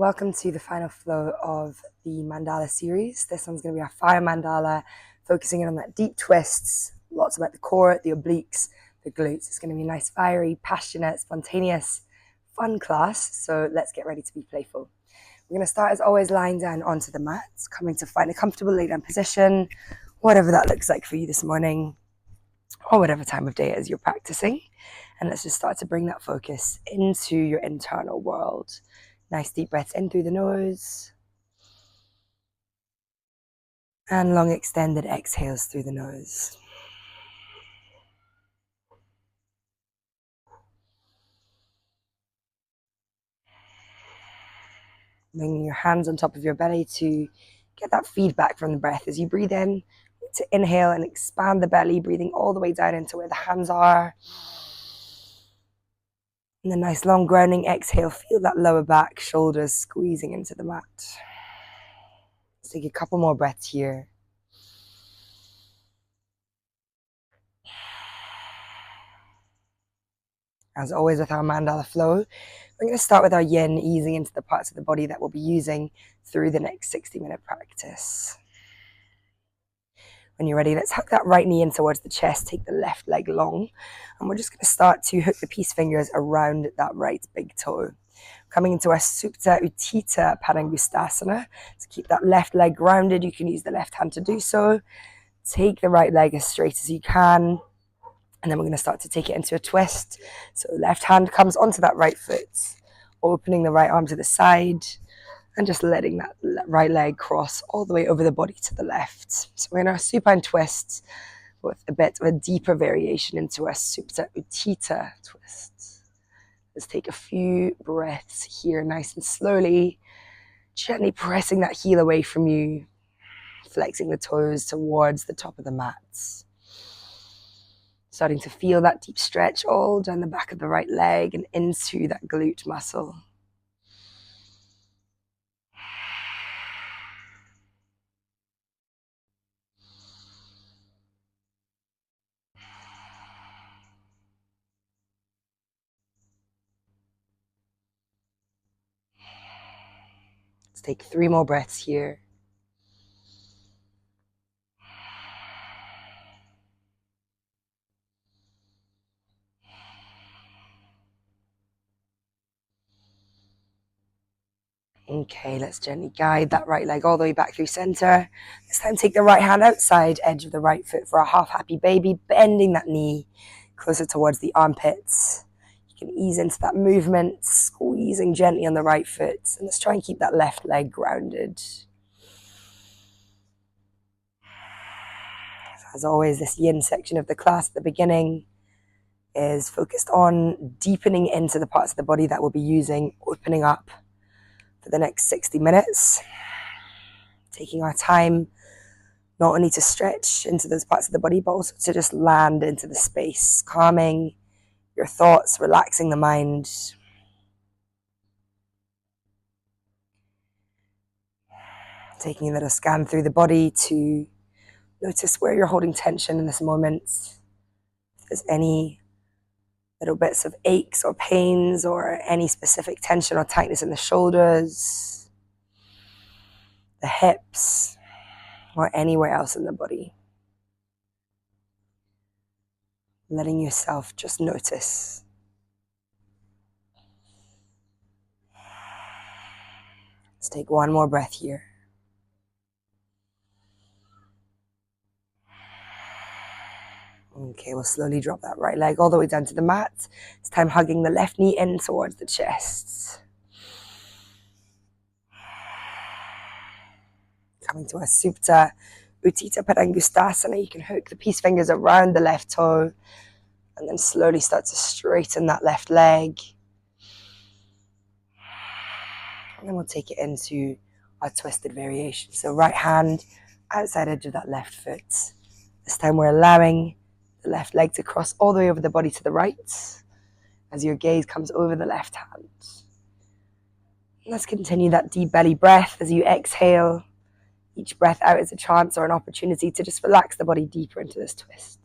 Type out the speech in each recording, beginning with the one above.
Welcome to the final flow of the mandala series. This one's going to be our fire mandala, focusing in on that deep twists, lots about the core, the obliques, the glutes. It's going to be a nice, fiery, passionate, spontaneous, fun class. So let's get ready to be playful. We're going to start, as always, lying down onto the mat, coming to find a comfortable lay down position, whatever that looks like for you this morning, or whatever time of day it is you're practicing. And let's just start to bring that focus into your internal world. Nice deep breaths in through the nose. And long extended exhales through the nose. Bringing your hands on top of your belly to get that feedback from the breath. As you breathe in, to inhale and expand the belly, breathing all the way down into where the hands are. And the nice long grounding exhale, feel that lower back, shoulders squeezing into the mat. Let's take a couple more breaths here. As always with our mandala flow, we're going to start with our yin, easing into the parts of the body that we'll be using through the next 60-minute practice. When you're ready, let's hook that right knee in towards the chest, take the left leg long, and we're just going to start to hook the peace fingers around that right big toe. Coming into our Supta Utthita Padangusthasana. So keep that left leg grounded. You can use the left hand to do so. Take the right leg as straight as you can. And then we're going to start to take it into a twist. So left hand comes onto that right foot, opening the right arm to the side, and just letting that right leg cross all the way over the body to the left. So we're in our supine twist with a bit of a deeper variation into our Supta Utthita twist. Let's take a few breaths here, nice and slowly, gently pressing that heel away from you, flexing the toes towards the top of the mat. Starting to feel that deep stretch all down the back of the right leg and into that glute muscle. Let's take 3 more breaths here. Okay, let's gently guide that right leg all the way back through center. This time take the right hand outside edge of the right foot for a half happy baby, bending that knee closer towards the armpits. You can ease into that movement, squeezing gently on the right foot. And let's try and keep that left leg grounded. As always, this yin section of the class at the beginning is focused on deepening into the parts of the body that we'll be using, opening up for the next 60 minutes. Taking our time not only to stretch into those parts of the body, but also to just land into the space, calming your thoughts, relaxing the mind. Taking a little scan through the body to notice where you're holding tension in this moment. If there's any little bits of aches or pains or any specific tension or tightness in the shoulders, the hips, or anywhere else in the body. Letting yourself just notice. Let's take 1 more breath here. Okay, we'll slowly drop that right leg all the way down to the mat. This time hugging the left knee in towards the chest. Coming to our Supta Utthita Padangusthasana, you can hook the peace fingers around the left toe and then slowly start to straighten that left leg. And then we'll take it into our twisted variation. So right hand outside edge of that left foot. This time we're allowing the left leg to cross all the way over the body to the right as your gaze comes over the left hand. Let's continue that deep belly breath as you exhale. Each breath out is a chance or an opportunity to just relax the body deeper into this twist.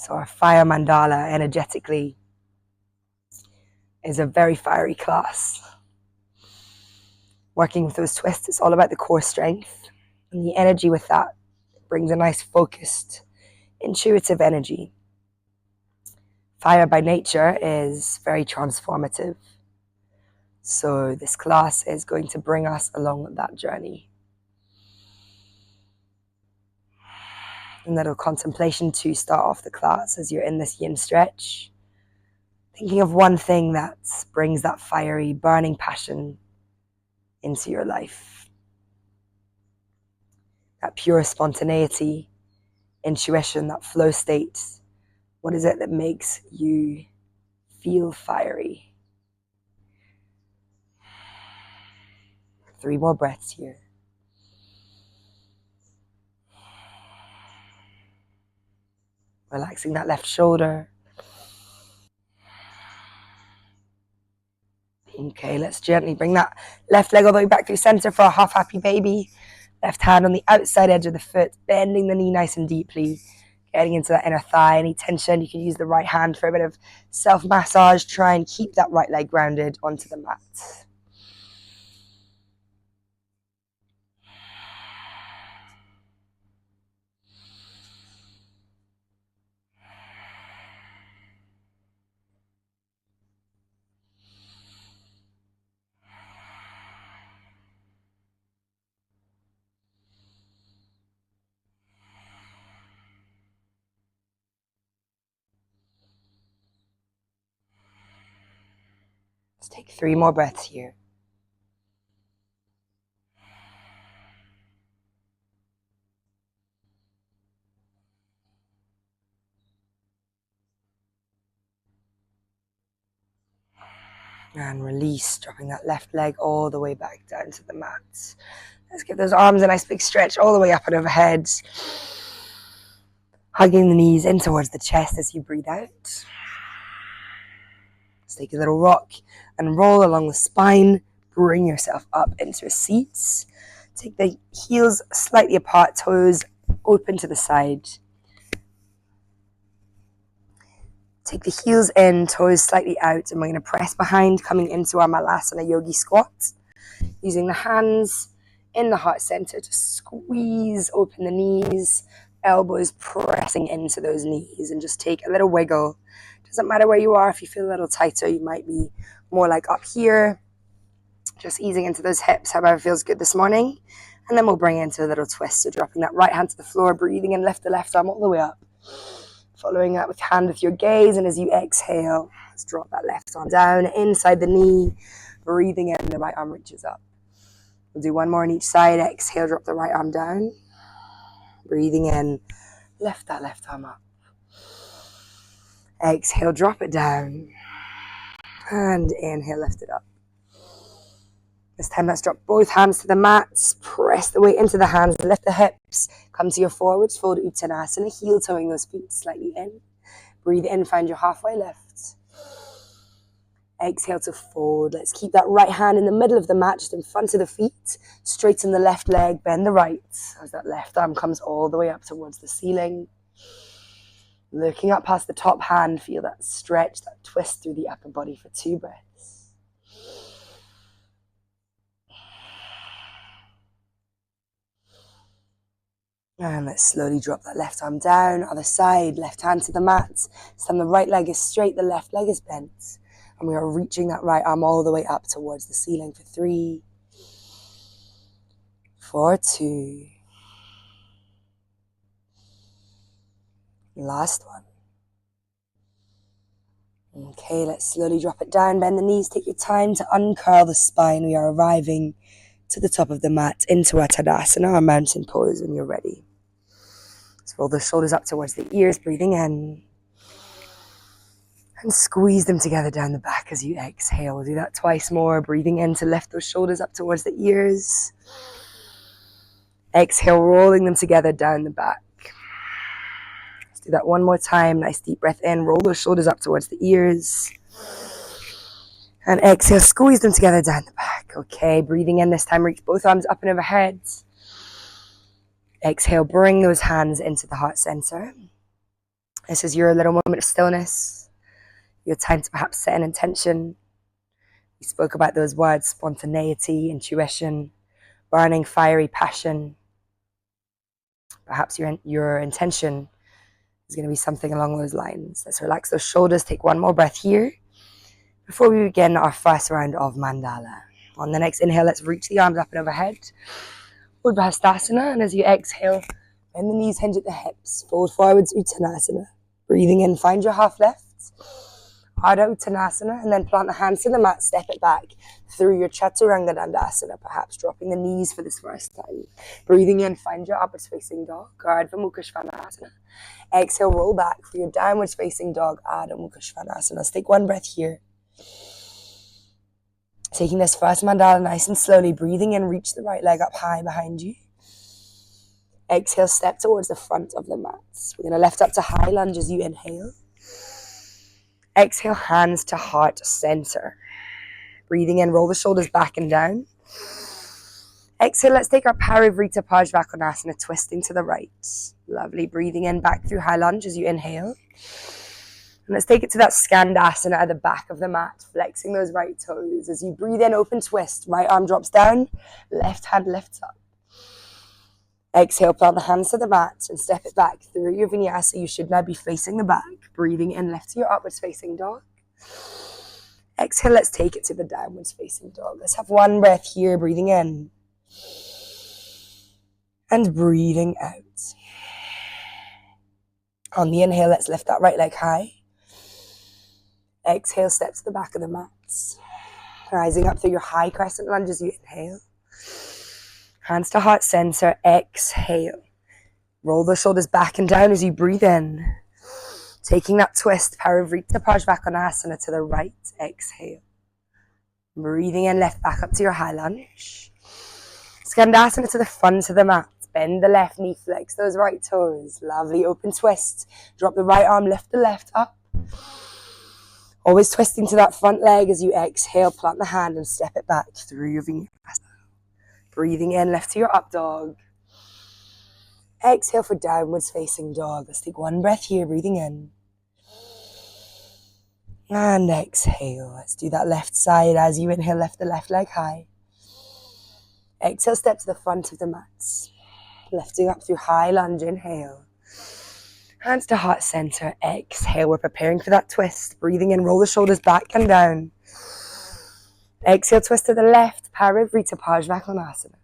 So our fire mandala energetically is a very fiery class. Working with those twists, it's all about the core strength, and the energy with that brings a nice focused, intuitive energy. Fire by nature is very transformative. So this class is going to bring us along that journey. A little contemplation to start off the class as you're in this yin stretch. Thinking of one thing that brings that fiery, burning passion into your life. That pure spontaneity, intuition, that flow state. What is it that makes you feel fiery? 3 more breaths here. Relaxing that left shoulder. Okay, let's gently bring that left leg all the way back through center for a half happy baby. Left hand on the outside edge of the foot, bending the knee nice and deeply, getting into that inner thigh. Any tension, you can use the right hand for a bit of self-massage. Try and keep that right leg grounded onto the mat. Let's take 3 more breaths here. And release, dropping that left leg all the way back down to the mat. Let's give those arms a nice big stretch all the way up and overhead. Hugging the knees in towards the chest as you breathe out. Let's take a little rock and roll along the spine. Bring yourself up into a seat. Take the heels slightly apart, toes open to the side. Take the heels in, toes slightly out, and we're going to press behind, coming into our Malasana Yogi squat. Using the hands in the heart center to squeeze open the knees, elbows pressing into those knees, and just take a little wiggle. Doesn't matter where you are. If you feel a little tighter, you might be more like up here. Just easing into those hips, however feels good this morning. And then we'll bring it into a little twist. So dropping that right hand to the floor, breathing in, lift the left arm all the way up. Following that with hand with your gaze, and as you exhale, let's drop that left arm down inside the knee. Breathing in, the right arm reaches up. We'll do 1 more on each side. Exhale, drop the right arm down. Breathing in, lift that left arm up. Exhale, drop it down. And inhale, lift it up. This time, let's drop both hands to the mat. Press the weight into the hands. Lift the hips. Come to your forwards fold Uttanasana. Heel toeing those feet slightly in. Breathe in. Find your halfway lift. Exhale to fold. Let's keep that right hand in the middle of the mat, just in front of the feet. Straighten the left leg. Bend the right as that left arm comes all the way up towards the ceiling. Looking up past the top hand. Feel that stretch, that twist through the upper body for 2 breaths. And let's slowly drop that left arm down, other side, left hand to the mat. Stand the right leg is straight, the left leg is bent. And we are reaching that right arm all the way up towards the ceiling for 3, for 2. Last one. Okay, let's slowly drop it down, bend the knees, take your time to uncurl the spine. We are arriving to the top of the mat into our Tadasana, our mountain pose, when you're ready. So roll the shoulders up towards the ears, breathing in. And squeeze them together down the back as you exhale. We'll do that twice more, breathing in to lift those shoulders up towards the ears. Exhale, rolling them together down the back. Let's do that 1 more time. Nice deep breath in, roll those shoulders up towards the ears. And exhale, squeeze them together down the back. Okay, breathing in this time, reach both arms up and overhead. Exhale, bring those hands into the heart center. This is your little moment of stillness, your time to perhaps set an intention. We spoke about those words: spontaneity, intuition, burning, fiery passion. Perhaps your intention is going to be something along those lines. Let's relax those shoulders. Take one more breath here before we begin our first round of mandala. On the next inhale, let's reach the arms up and overhead. Uddhvastasana, and as you exhale, bend the knees, hinge at the hips, fold forwards, Uttanasana. Breathing in, find your half left. Ardha Uttanasana, and then plant the hands to the mat, step it back through your Chaturanga Dandasana, perhaps dropping the knees for this first time. Breathing in, find your upwards facing dog, Ardha Mukha Svanasana. Exhale, roll back for your downwards facing dog, Ardha Mukha Svanasana. Let's take one breath here. Taking this first mandala nice and slowly, breathing in, reach the right leg up high behind you. Exhale, step towards the front of the mat. We're going to lift up to high lunge as you inhale. Exhale, hands to heart center. Breathing in, roll the shoulders back and down. Exhale, let's take our Parivrita Pajvakonasana, twisting to the right. Lovely, breathing in, back through high lunge as you inhale. And let's take it to that Skandasana at the back of the mat, flexing those right toes. As you breathe in, open twist, right arm drops down, left hand lifts up. Exhale, plant the hands to the mat and step it back through your vinyasa. You should now be facing the back. Breathing in, lift to your upwards facing dog. Exhale, let's take it to the downwards facing dog. Let's have one breath here, breathing in. And breathing out. On the inhale, let's lift that right leg high. Exhale, step to the back of the mat. Rising up through your high crescent lunge as you inhale. Hands to heart center, exhale. Roll the shoulders back and down as you breathe in. Taking that twist, Parivrita Pajvakonasana to the right, exhale. Breathing in, lift back up to your high lunge. Skandasana to the front of the mat. Bend the left knee, flex those right toes. Lovely, open twist. Drop the right arm, lift the left up. Always twisting to that front leg as you exhale, plant the hand and step it back through your vinyasa. Breathing in, lift to your up dog. Exhale for downwards facing dog. Let's take one breath here, breathing in. And exhale. Let's do that left side. As you inhale, lift the left leg high. Exhale, step to the front of the mat. Lifting up through high lunge, inhale. Hands to heart center, exhale. We're preparing for that twist. Breathing in, roll the shoulders back and down. Exhale, twist to the left, Parivrita Pajvakonasana.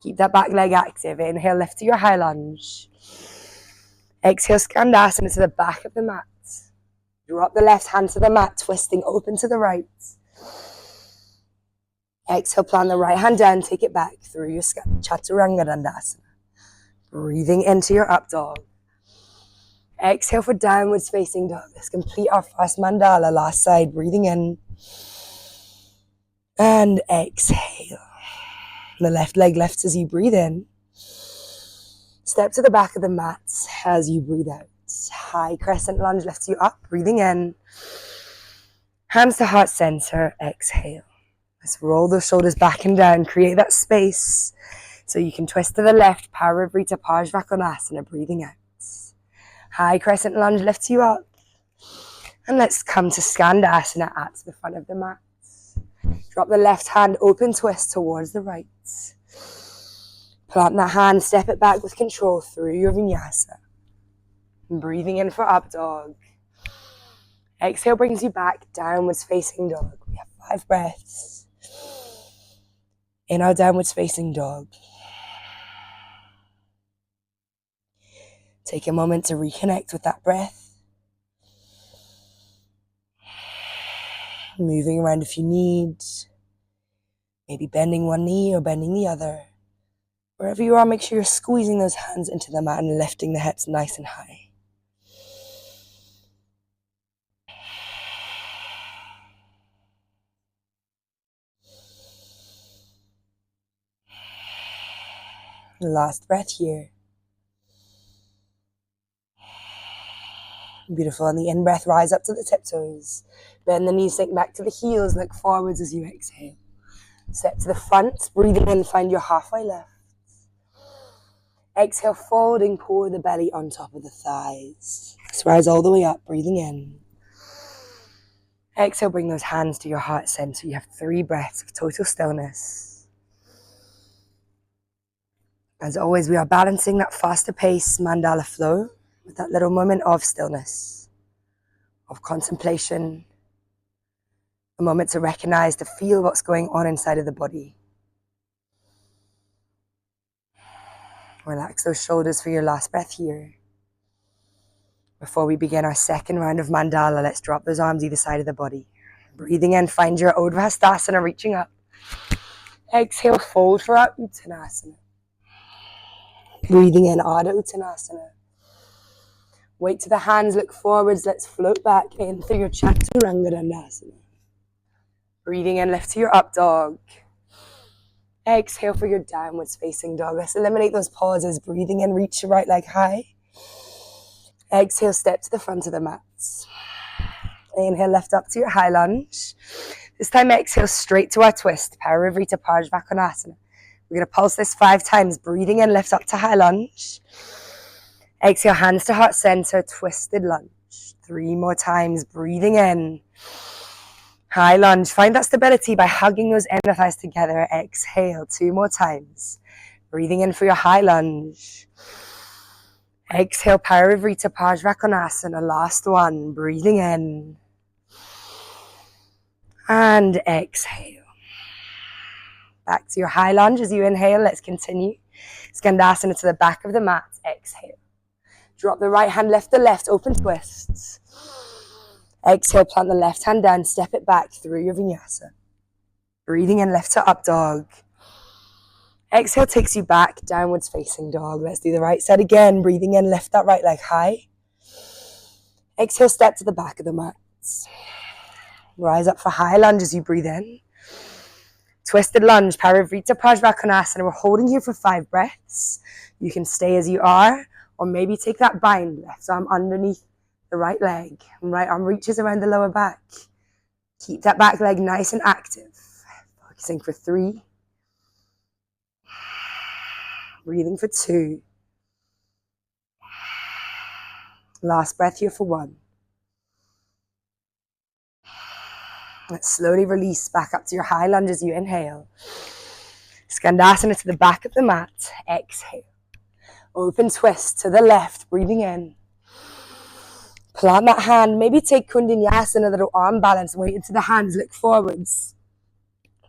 Keep that back leg active. Inhale, lift to your high lunge. Exhale, Skandasana to the back of the mat. Drop the left hand to the mat, twisting open to the right. Exhale, plant the right hand down, take it back through your Chaturanga Dandasana. Breathing into your up dog. Exhale for downwards facing dog. Let's complete our first mandala, last side. Breathing in. And exhale. The left leg lifts as you breathe in. Step to the back of the mat as you breathe out. High crescent lunge lifts you up. Breathing in. Hands to heart center. Exhale. Let's roll those shoulders back and down. Create that space so you can twist to the left. Parivrita Pajvakonasana. Breathing out. High crescent lunge lifts you up. And let's come to Skandasana at the front of the mat. Drop the left hand, open twist towards the right. Plant that hand, step it back with control through your vinyasa. Breathing in for up dog. Exhale brings you back, downwards facing dog. We have 5 breaths in our downwards facing dog. Take a moment to reconnect with that breath. Moving around if you need. Maybe bending one knee or bending the other. Wherever you are, make sure you're squeezing those hands into the mat and lifting the hips nice and high. Last breath here. Beautiful. On the in-breath, rise up to the tiptoes. Bend the knees, sink back to the heels, look forwards as you exhale. Step to the front, breathing in, find your halfway left. Exhale, folding, pour the belly on top of the thighs. Let's rise all the way up, breathing in. Exhale, bring those hands to your heart center. You have 3 breaths of total stillness. As always, we are balancing that faster pace mandala flow with that little moment of stillness, of contemplation, a moment to recognize, to feel what's going on inside of the body. Relax those shoulders for your last breath here. Before we begin our second round of mandala, let's drop those arms either side of the body. Breathing in, find your Urdhva Hastasana, reaching up. Exhale, fold for our Uttanasana. Breathing in, Ardha Uttanasana. Weight to the hands, look forwards. Let's float back in through your Chaturanga Dandasana. Breathing in, lift to your up dog. Exhale for your downwards facing dog. Let's eliminate those pauses. Breathing in, reach your right leg high. Exhale, step to the front of the mats. Inhale, lift up to your high lunge. This time, exhale straight to our twist. Parivrita Parshvakonasana. We're going to pulse this 5 times. Breathing in, lift up to high lunge. Exhale, hands to heart center, twisted lunge. 3 more times. Breathing in. High lunge. Find that stability by hugging those inner thighs together. Exhale, 2 more times. Breathing in for your high lunge. Exhale, Parivrita Parshvakonasana. Last one. Breathing in. And exhale. Back to your high lunge as you inhale. Let's continue. Skandasana to the back of the mat. Exhale. Drop the right hand, lift the left, open twists. Exhale, plant the left hand down, step it back through your vinyasa. Breathing in, lift to up dog. Exhale takes you back, downwards facing dog. Let's do the right side again. Breathing in, lift that right leg high. Exhale, step to the back of the mat. Rise up for high lunge as you breathe in. Twisted lunge, Parivrita Parshvakonasana. We're holding here for 5 breaths. You can stay as you are, or maybe take that bind, left arm underneath the right leg. And right arm reaches around the lower back. Keep that back leg nice and active. Focusing for 3. Breathing for 2. Last breath here for 1. Let's slowly release back up to your high lunge as you inhale. Skandasana to the back of the mat. Exhale. Open twist to the left. Breathing in. Plant that hand. Maybe take Kundinyasana, a little arm balance. Weight into the hands. Look forwards.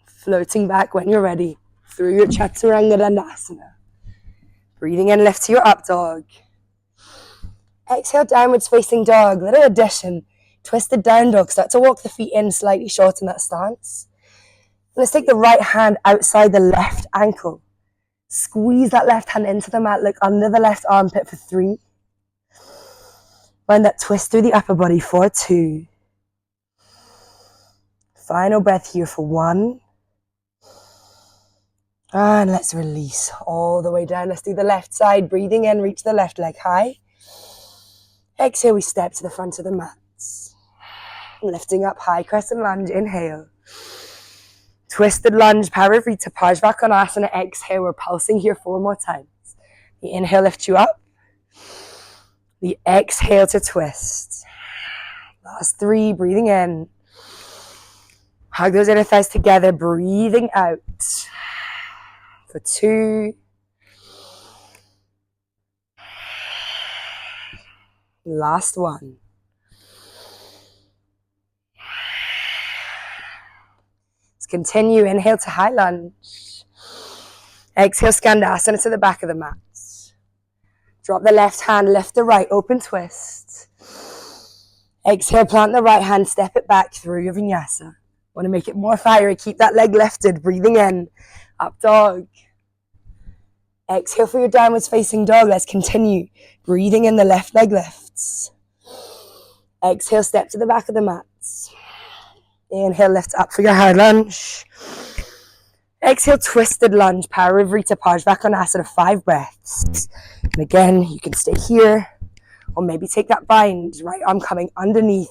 Floating back when you're ready. Through your Chaturanga Dandasana. Breathing in, lift to your up dog. Exhale, downwards facing dog. Little addition. Twisted down dog. Start to walk the feet in, slightly short in that stance. Let's take the right hand outside the left ankle. Squeeze that left hand into the mat. Look under the left armpit for 3. Find that twist through the upper body for 2. Final breath here for 1. And let's release all the way down. Let's do the left side. Breathing in, reach the left leg high. Exhale, we step to the front of the mats. Lifting up, high crescent lunge. Inhale. Twisted lunge, Parivrita Parshvakonasana. Exhale, we're pulsing here 4 more times. The inhale lifts you up. The exhale to twist. Last 3, breathing in. Hug those inner thighs together, breathing out. For 2. Last 1. Let's continue. Inhale to high lunge. Exhale, Skandasana to the back of the mat. Drop the left hand, lift the right, open twist. Exhale, plant the right hand, step it back through your vinyasa. Want to make it more fiery, keep that leg lifted, breathing in, up dog. Exhale for your downwards facing dog. Let's continue. Breathing in, the left leg lifts. Exhale, step to the back of the mat. Inhale, lift up for your high lunge. Exhale, twisted lunge, Parivrita Parshvakonasana, 5 breaths. And again, you can stay here, or maybe take that bind, right arm coming underneath,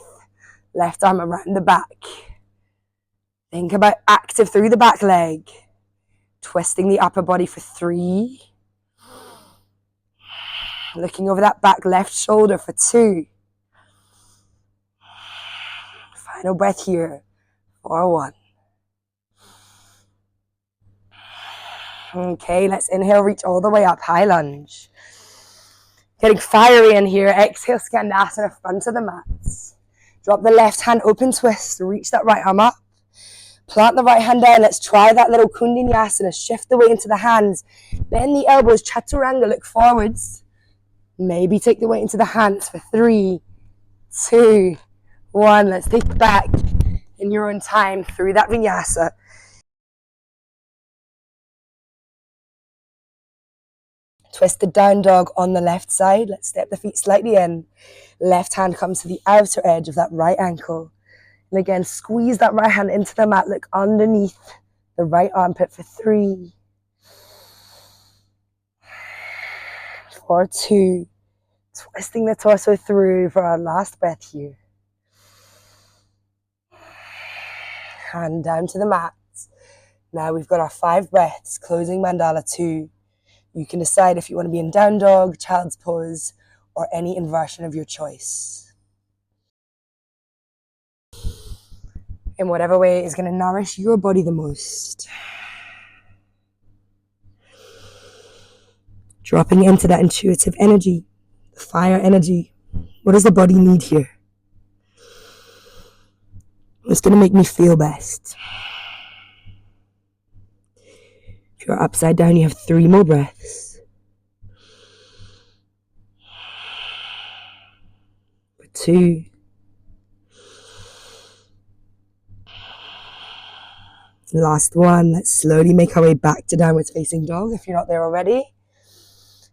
left arm around the back. Think about active through the back leg, twisting the upper body for 3. Looking over that back left shoulder for 2. Final breath here for 1. Okay, let's inhale, reach all the way up, high lunge. Getting fiery in here, exhale, Skandasana, front of the mat. Drop the left hand, open twist, reach that right arm up. Plant the right hand down, let's try that little Kundalini, shift the weight into the hands. Bend the elbows, Chaturanga, look forwards. Maybe take the weight into the hands for 3, 2, 1. Let's take it back in your own time through that vinyasa. Twisted down dog on the left side. Let's step the feet slightly in. Left hand comes to the outer edge of that right ankle. And again, squeeze that right hand into the mat. Look underneath the right armpit for 3, 4, 2. Twisting the torso through for our last breath here. Hand down to the mat. Now we've got our 5 breaths, closing mandala 2. You can decide if you want to be in down dog, child's pose, or any inversion of your choice. In whatever way is going to nourish your body the most. Dropping into that intuitive energy, the fire energy. What does the body need here? What's going to make me feel best? If you're upside down, you have 3 more breaths. 2. Last 1. Let's slowly make our way back to downwards facing dog if you're not there already.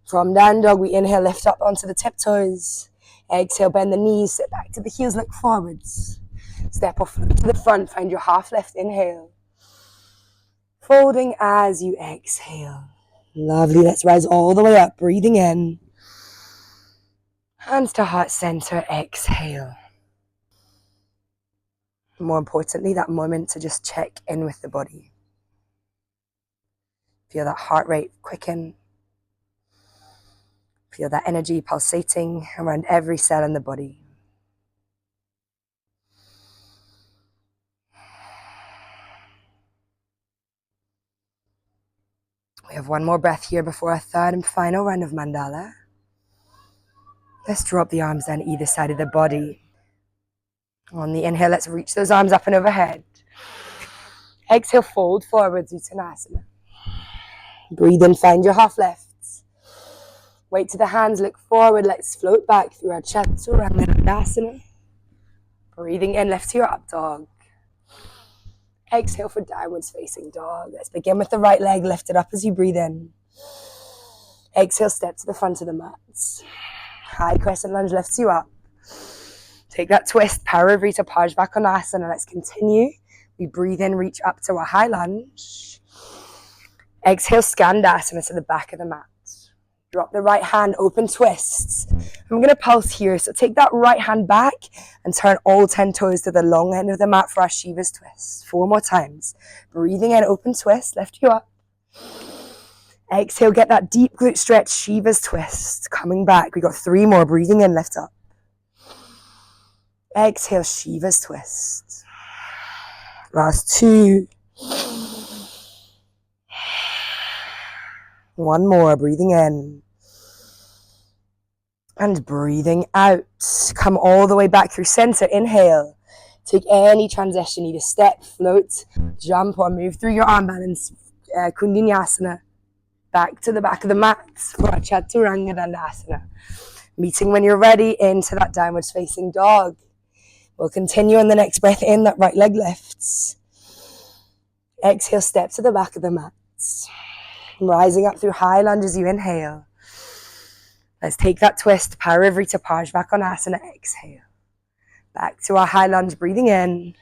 From down dog, we inhale, lift up onto the tiptoes. Exhale, bend the knees, sit back to the heels, look forwards. Step off to the front, find your half left inhale. Folding as you exhale. Lovely, let's rise all the way up, breathing in. Hands to heart center, exhale. More importantly, that moment to just check in with the body. Feel that heart rate quicken. Feel that energy pulsating around every cell in the body. We have 1 more breath here before our 3rd and final round of mandala. Let's drop the arms down either side of the body. On the inhale, let's reach those arms up and overhead. Exhale, fold forwards, Uttanasana. Breathe in, find your half lefts. Weight to the hands, look forward. Let's float back through our Chaturanga. Breathing in, lift to your up dog. Exhale for downwards facing dog. Let's begin with the right leg lifted up as you breathe in. Exhale, step to the front of the mat. High crescent lunge lifts you up. Take that twist, Parivrita Pajvakonasana. Let's continue. We breathe in, reach up to a high lunge. Exhale, Skandasana to the back of the mat. Drop the right hand, open twists. I'm going to pulse here. So take that right hand back and turn all 10 toes to the long end of the mat for our Shiva's twist. 4 more times. Breathing in, open twist, lift you up. Exhale, get that deep glute stretch, Shiva's twist. Coming back, we got 3 more. Breathing in, lift up. Exhale, Shiva's twist. Last 2. 1 more, breathing in. And breathing out. Come all the way back through center. Inhale. Take any transition, either step, float, jump, or move through your arm balance. Kundalini. Back to the back of the mat for a Chaturanga Dandasana. Meeting when you're ready into that downwards facing dog. We'll continue on the next breath in, that right leg lifts. Exhale, step to the back of the mat. Rising up through high lunge as you inhale. Let's take that twist, Parivrita Pajvakonasana, exhale. Back to our high lunge, breathing in.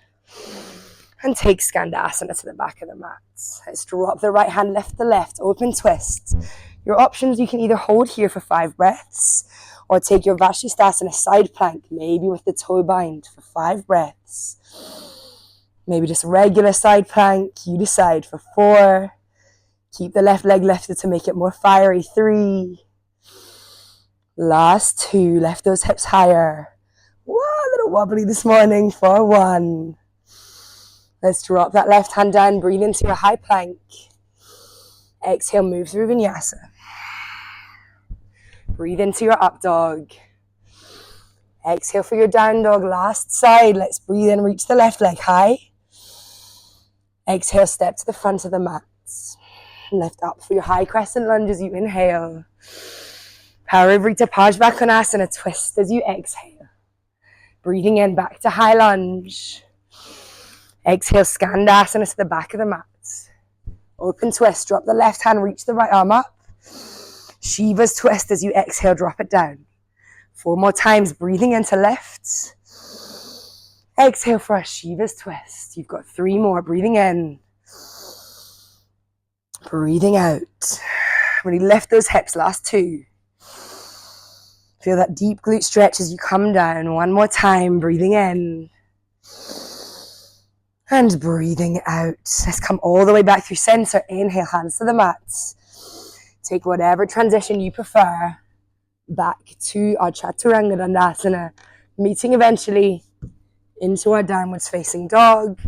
And take Skandasana to the back of the mat. Let's drop the right hand, lift the left, open twist. Your options, you can either hold here for 5 breaths or take your Vashisthasana side plank, maybe with the toe bind for 5 breaths. Maybe just regular side plank, you decide, for 4. Keep the left leg lifted to make it more fiery. 3, Last 2. Lift those hips higher. Whoa, a little wobbly this morning for 1. Let's drop that left hand down. Breathe into your high plank. Exhale, move through vinyasa. Breathe into your up dog. Exhale for your down dog. Last side. Let's breathe in. Reach the left leg high. Exhale, step to the front of the mat. Lift up for your high crescent lunge as you inhale. Parivrita Pajvakonasana, twist as you exhale. Breathing in, back to high lunge. Exhale, Skandasana to the back of the mat. Open twist, drop the left hand, reach the right arm up. Shiva's twist as you exhale, drop it down. 4 more times, breathing into lift. Exhale for a Shiva's twist. You've got 3 more, breathing in. Breathing out. Really lift those hips, last 2. Feel that deep glute stretch as you come down. 1 more time, breathing in. And breathing out. Let's come all the way back through center. Inhale, hands to the mat. Take whatever transition you prefer back to our Chaturanga Dandasana, meeting eventually into our downwards facing dog.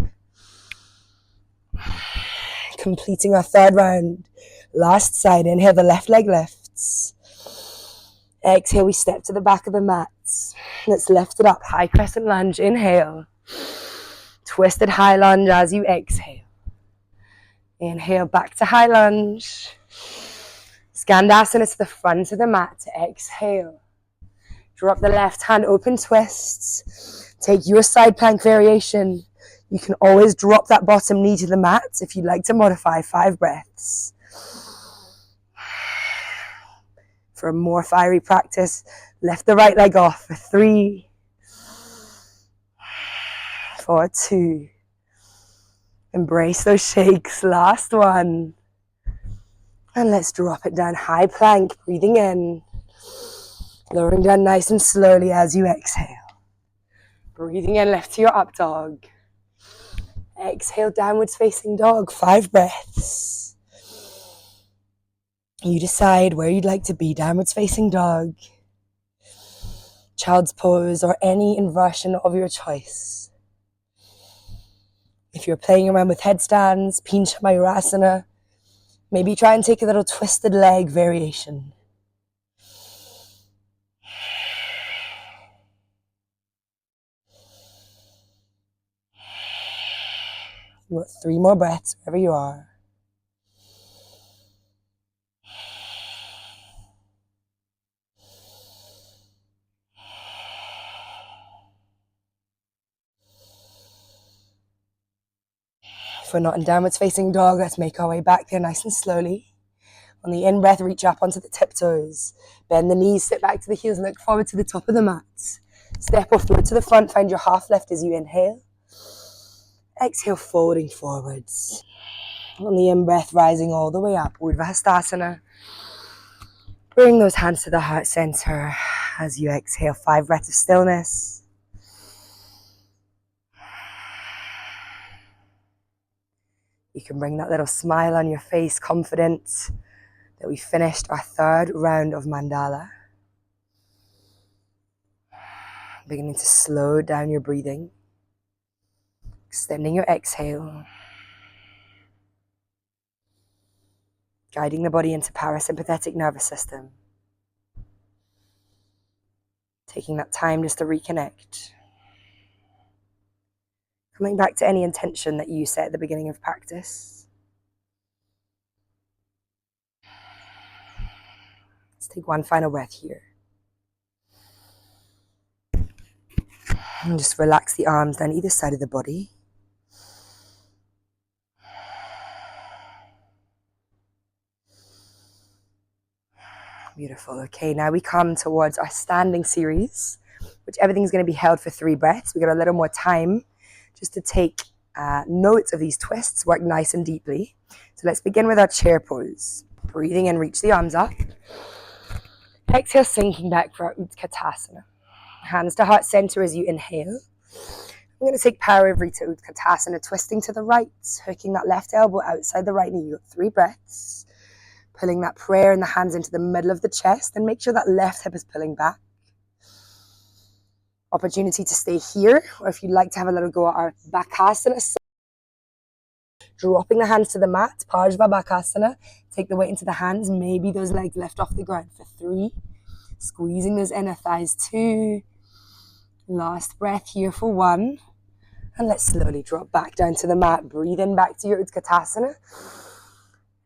Completing our 3rd round. Last side, inhale, the left leg lifts. Exhale, we step to the back of the mat. Let's lift it up, high crescent lunge, inhale. Twisted high lunge as you exhale. Inhale, back to high lunge. Skandasana to the front of the mat, exhale. Drop the left hand, open twists. Take your side plank variation. You can always drop that bottom knee to the mat if you'd like to modify. 5 breaths. For a more fiery practice, lift the right leg off for 3, for 2. Embrace those shakes. Last 1. And let's drop it down. High plank, breathing in. Lowering down nice and slowly as you exhale. Breathing in, lift to your up dog. Exhale, downwards facing dog. 5 breaths. You decide where you'd like to be. Downwards facing dog, child's pose, or any inversion of your choice. If you're playing around with headstands, Pincha Mayurasana, maybe try and take a little twisted leg variation. You got 3 more breaths wherever you are. If we're not in downwards facing dog, let's make our way back there nice and slowly. On the in-breath, reach up onto the tiptoes. Bend the knees, sit back to the heels, look forward to the top of the mat. Step or float to the front, find your half lift as you inhale. Exhale, folding forwards. On the in-breath, rising all the way up, Urdhva. Bring those hands to the heart center as you exhale. 5 breaths of stillness. You can bring that little smile on your face, confident that we finished our 3rd round of mandala. Beginning to slow down your breathing. Extending your exhale. Guiding the body into parasympathetic nervous system. Taking that time just to reconnect. Coming back to any intention that you set at the beginning of practice. Let's take 1 final breath here. And just relax the arms down either side of the body. Beautiful. Okay, now we come towards our standing series, which everything's going to be held for 3 breaths. We got a little more time just to take note of these twists, work nice and deeply. So let's begin with our chair pose. Breathing in, reach the arms up. Exhale, sinking back for our Utkatasana. Hands to heart center as you inhale. I'm going to take Parivrita Utkatasana, twisting to the right, hooking that left elbow outside the right knee. You got 3 breaths. Pulling that prayer and the hands into the middle of the chest, and make sure that left hip is pulling back. Opportunity to stay here, or if you'd like to have a little go at our Bakasana. Dropping the hands to the mat, Parshva Bakasana. Take the weight into the hands, maybe those legs lift off the ground for 3. Squeezing those inner thighs, 2. Last breath here for 1. And let's slowly drop back down to the mat. Breathe in back to your Utkatasana.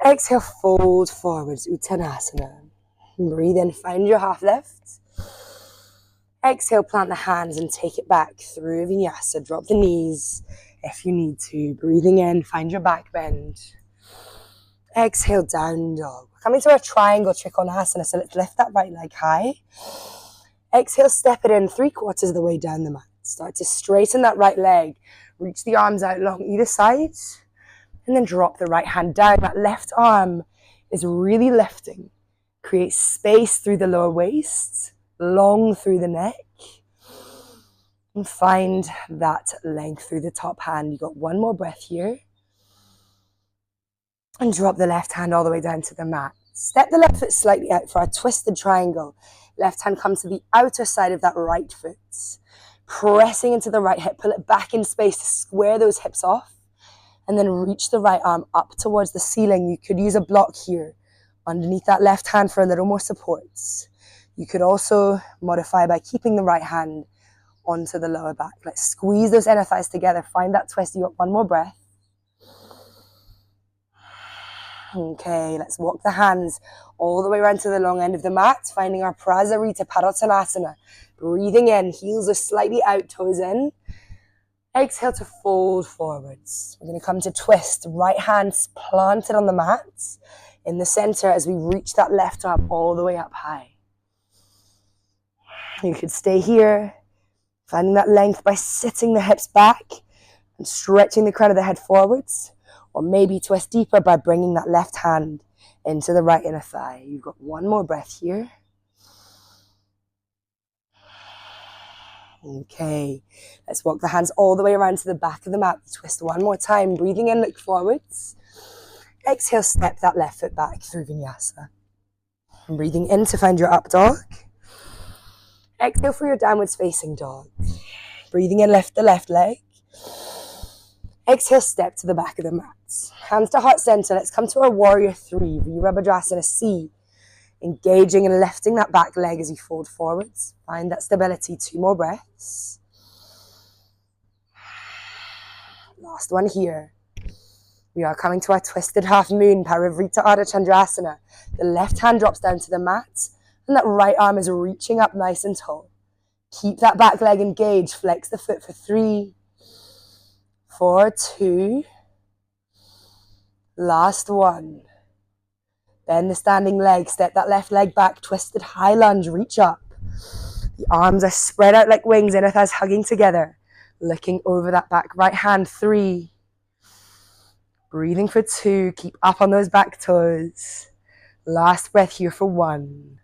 Exhale, fold forwards, Uttanasana. Breathe in, find your half lift. Exhale, plant the hands and take it back through Vinyasa. Drop the knees if you need to. Breathing in, find your back bend. Exhale, down dog. Coming to our triangle Trikonasana, so let's lift that right leg high. Exhale, step it in 3/4 of the way down the mat. Start to straighten that right leg. Reach the arms out long either side. And then drop the right hand down. That left arm is really lifting. Create space through the lower waist, long through the neck. And find that length through the top hand. You've got 1 more breath here. And drop the left hand all the way down to the mat. Step the left foot slightly out for a twisted triangle. Left hand comes to the outer side of that right foot. Pressing into the right hip. Pull it back in space to square those hips off. And then reach the right arm up towards the ceiling. You could use a block here underneath that left hand for a little more support. You could also modify by keeping the right hand onto the lower back. Let's squeeze those inner thighs together. Find that twist. You got 1 more breath. Okay, let's walk the hands all the way around to the long end of the mat, finding our Prasarita Padottanasana. Breathing in, heels are slightly out, toes in. Exhale to fold forwards. We're going to come to twist. Right hand's planted on the mat in the center as we reach that left arm all the way up high. You could stay here, finding that length by sitting the hips back and stretching the crown of the head forwards. Or maybe twist deeper by bringing that left hand into the right inner thigh. You've got 1 more breath here. Okay, let's walk the hands all the way around to the back of the mat. Twist 1 more time. Breathing in, look forwards. Exhale, step that left foot back through Vinyasa. And breathing in to find your up dog. Exhale for your downwards facing dog. Breathing in, lift the left leg. Exhale, step to the back of the mat. Hands to heart center. Let's come to our warrior 3. Virabhadrasana C. Engaging and lifting that back leg as you fold forwards. Find that stability. 2 more breaths. Last one here. We are coming to our twisted half moon, Parivrita Ardha Chandrasana. The left hand drops down to the mat, and that right arm is reaching up nice and tall. Keep that back leg engaged. Flex the foot for 3, 4, 2. Last one. Bend the standing leg. Step that left leg back. Twisted high lunge. Reach up. The arms are spread out like wings. Inner thighs hugging together. Looking over that back right hand. 3. Breathing for 2. Keep up on those back toes. Last breath here for 1.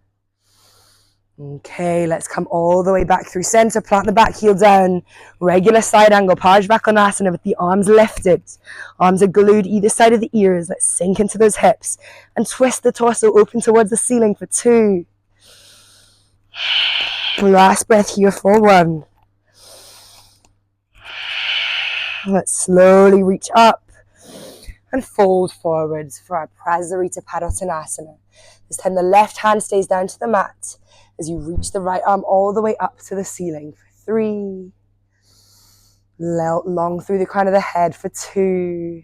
Okay, let's come all the way back through center. Plant the back heel down. Regular side angle. Parshvakonasana with the arms lifted. Arms are glued either side of the ears. Let's sink into those hips. And twist the torso open towards the ceiling for 2. Last breath here for 1. Let's slowly reach up and fold forwards for our Prasarita Padottanasana. This time the left hand stays down to the mat as you reach the right arm all the way up to the ceiling for 3. Long through the crown of the head for 2.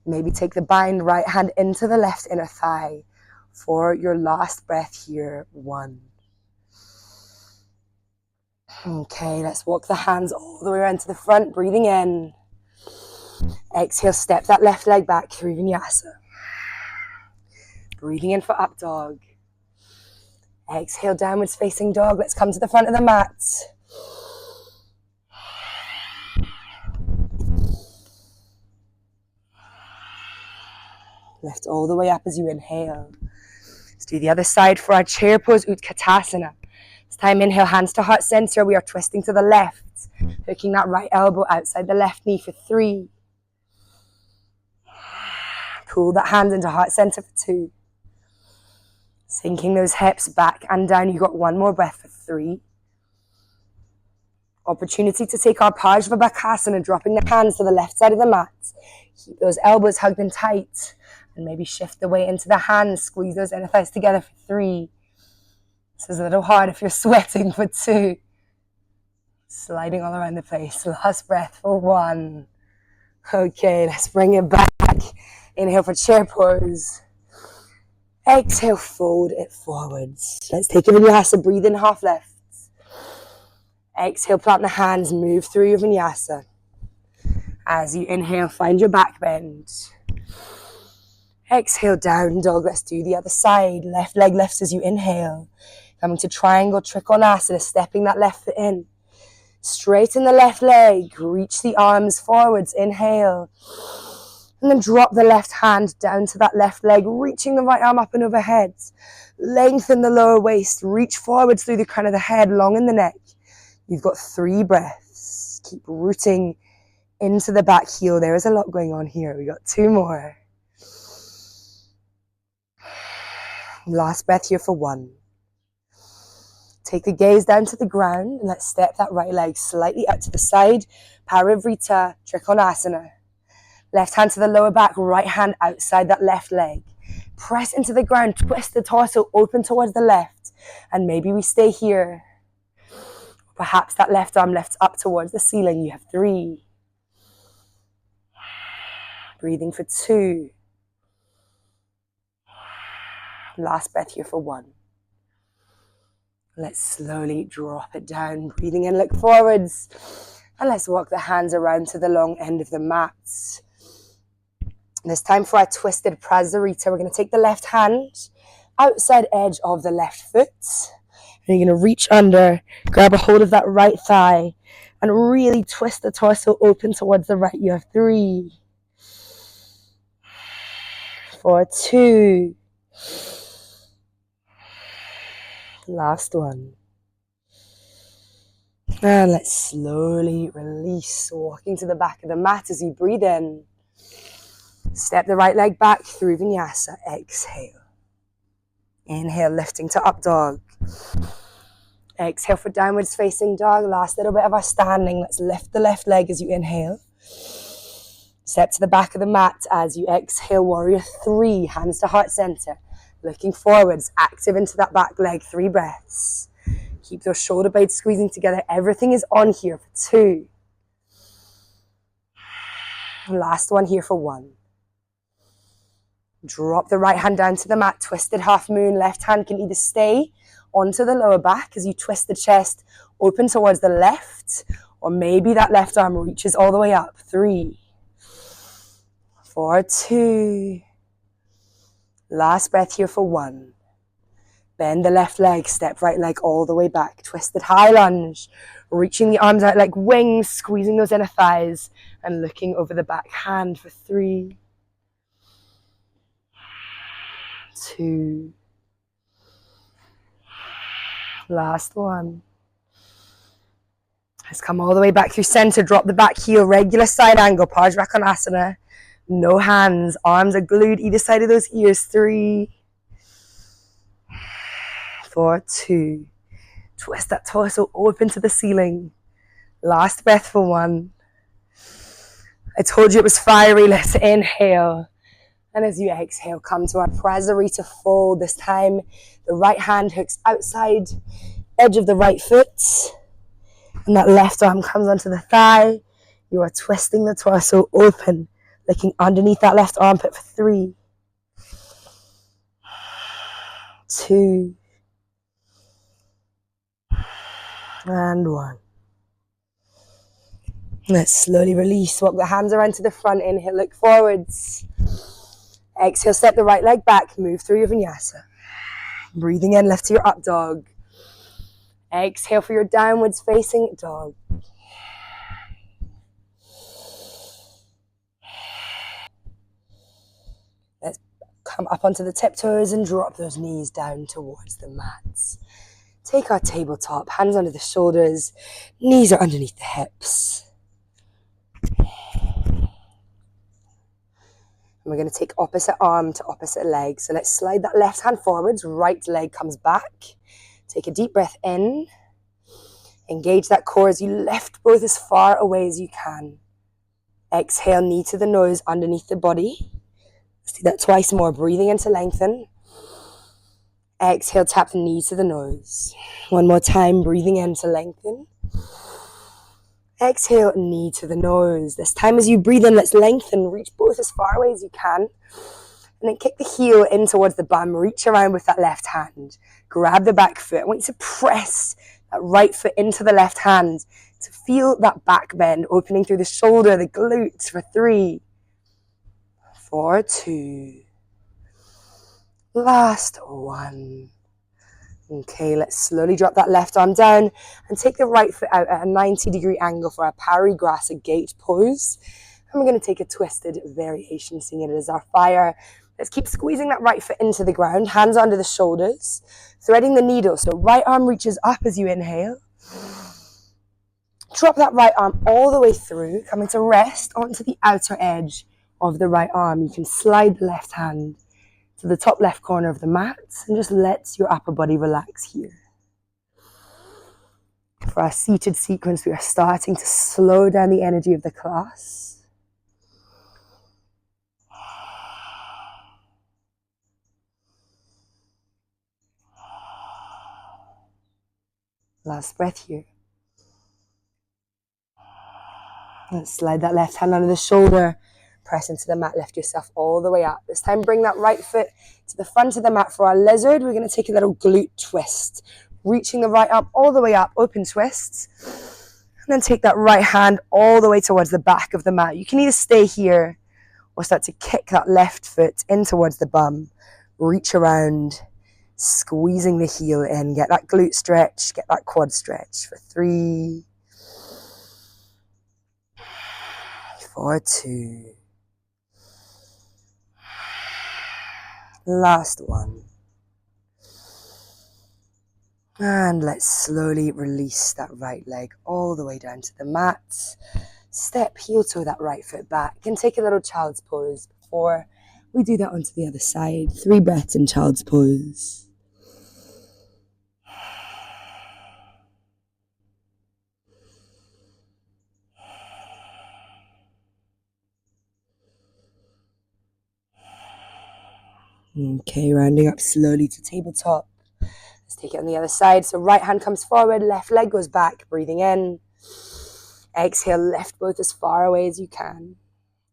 Maybe take the bind right hand into the left inner thigh for your last breath here. 1. Okay, let's walk the hands all the way around to the front, breathing in. Exhale, step that left leg back through Vinyasa. Breathing in for up dog. Exhale, downwards facing dog. Let's come to the front of the mat. Lift all the way up as you inhale. Let's do the other side for our chair pose, Utkatasana. This time, inhale, hands to heart center. We are twisting to the left, hooking that right elbow outside the left knee for 3. Pull that hand into heart center for 2. Sinking those hips back and down. You got one more breath for 3. Opportunity to take our Parsvabhakasana, dropping the hands to the left side of the mat. Keep those elbows hugged in tight. And maybe shift the weight into the hands. Squeeze those inner thighs together for 3. This is a little hard if you're sweating for 2. Sliding all around the place. Last breath for 1. Okay, let's bring it back. Inhale for chair pose. Exhale, fold it forwards. Let's take a vinyasa. Breathe in half left. Exhale, plant the hands. Move through your vinyasa. As you inhale, find your back bend. Exhale, down dog. Let's do the other side. Left leg lifts as you inhale. Coming to triangle trikonasana, stepping that left foot in. Straighten the left leg. Reach the arms forwards. Inhale. And then drop the left hand down to that left leg, reaching the right arm up and overhead. Lengthen the lower waist. Reach forwards through the crown of the head, long in the neck. You've got 3 breaths. Keep rooting into the back heel. There is a lot going on here. We got 2 more. Last breath here for 1. Take the gaze down to the ground and let's step that right leg slightly out to the side. Parivrita Trikonasana. Left hand to the lower back, right hand outside that left leg. Press into the ground, twist the torso, open towards the left. And maybe we stay here. Perhaps that left arm lifts up towards the ceiling. You have 3. Breathing for 2. Last breath here for 1. Let's slowly drop it down. Breathing in, look forwards. And let's walk the hands around to the long end of the mat. This time for our twisted Prasarita, we're going to take the left hand, outside edge of the left foot. And you're going to reach under, grab a hold of that right thigh, and really twist the torso open towards the right. You have 3. For 2. Last one. And let's slowly release, walking to the back of the mat as you breathe in. Step the right leg back through vinyasa. Exhale. Inhale, lifting to up dog. Exhale for downwards facing dog. Last little bit of our standing. Let's lift the left leg as you inhale. Step to the back of the mat as you exhale. Warrior 3. Hands to heart center. Looking forwards. Active into that back leg. 3 breaths. Keep those shoulder blades squeezing together. Everything is on here for 2. Last one here for 1. Drop the right hand down to the mat, twisted half moon. Left hand can either stay onto the lower back as you twist the chest open towards the left, or maybe that left arm reaches all the way up. 3, 4, 2. Last breath here for 1. Bend the left leg, step right leg all the way back. Twisted high lunge, reaching the arms out like wings, squeezing those inner thighs and looking over the back hand for 3, 2. Last one. Let's come all the way back through center. Drop the back heel, regular side angle, Parsvakonasana. No hands, arms are glued either side of those ears. 3, 4, 2. Twist that torso open to the ceiling. Last breath for 1. I told you it was fiery. Let's inhale. And as you exhale, come to our Prasarita fold. This time, the right hand hooks outside edge of the right foot. And that left arm comes onto the thigh. You are twisting the torso open, looking underneath that left armpit for 3, 2, and 1. Let's slowly release. Walk the hands around to the front. Inhale, look forwards. Exhale, step the right leg back. Move through your vinyasa. Breathing in, lift to your up dog. Exhale for your downwards facing dog. Let's come up onto the tiptoes and drop those knees down towards the mats. Take our tabletop, hands under the shoulders, knees are underneath the hips. And we're going to take opposite arm to opposite leg. So let's slide that left hand forwards, right leg comes back. Take a deep breath in. Engage that core as you lift both as far away as you can. Exhale, knee to the nose underneath the body. Let's do that twice more. Breathing in to lengthen. Exhale, tap the knee to the nose. One more time, breathing in to lengthen. Exhale, knee to the nose. This time as you breathe in, let's lengthen. Reach both as far away as you can. And then kick the heel in towards the bum. Reach around with that left hand. Grab the back foot. I want you to press that right foot into the left hand to feel that back bend opening through the shoulder, the glutes for 3, 4, 2. Last 1. Okay, let's slowly drop that left arm down and take the right foot out at a 90-degree angle for our parigrasa gate pose. And we're going to take a twisted variation, seeing it as our fire. Let's keep squeezing that right foot into the ground, hands under the shoulders, threading the needle. So right arm reaches up as you inhale. Drop that right arm all the way through, coming to rest onto the outer edge of the right arm. You can slide the left hand to the top left corner of the mat and just let your upper body relax here. For our seated sequence, we are starting to slow down the energy of the class. Last breath here. Let's slide that left hand under the shoulder. Press into the mat, lift yourself all the way up. This time bring that right foot to the front of the mat for our lizard. We're going to take a little glute twist. Reaching the right arm all the way up, open twists. And then take that right hand all the way towards the back of the mat. You can either stay here or start to kick that left foot in towards the bum. Reach around, squeezing the heel in. Get that glute stretch, get that quad stretch for 3, 4, 2. Last 1. And let's slowly release that right leg all the way down to the mat. Step heel toe that right foot back and take a little child's pose before we do that onto the other side. 3 breaths in child's pose. Okay, rounding up slowly to tabletop. Let's take it on the other side. So right hand comes forward, left leg goes back, breathing in. Exhale, lift both as far away as you can.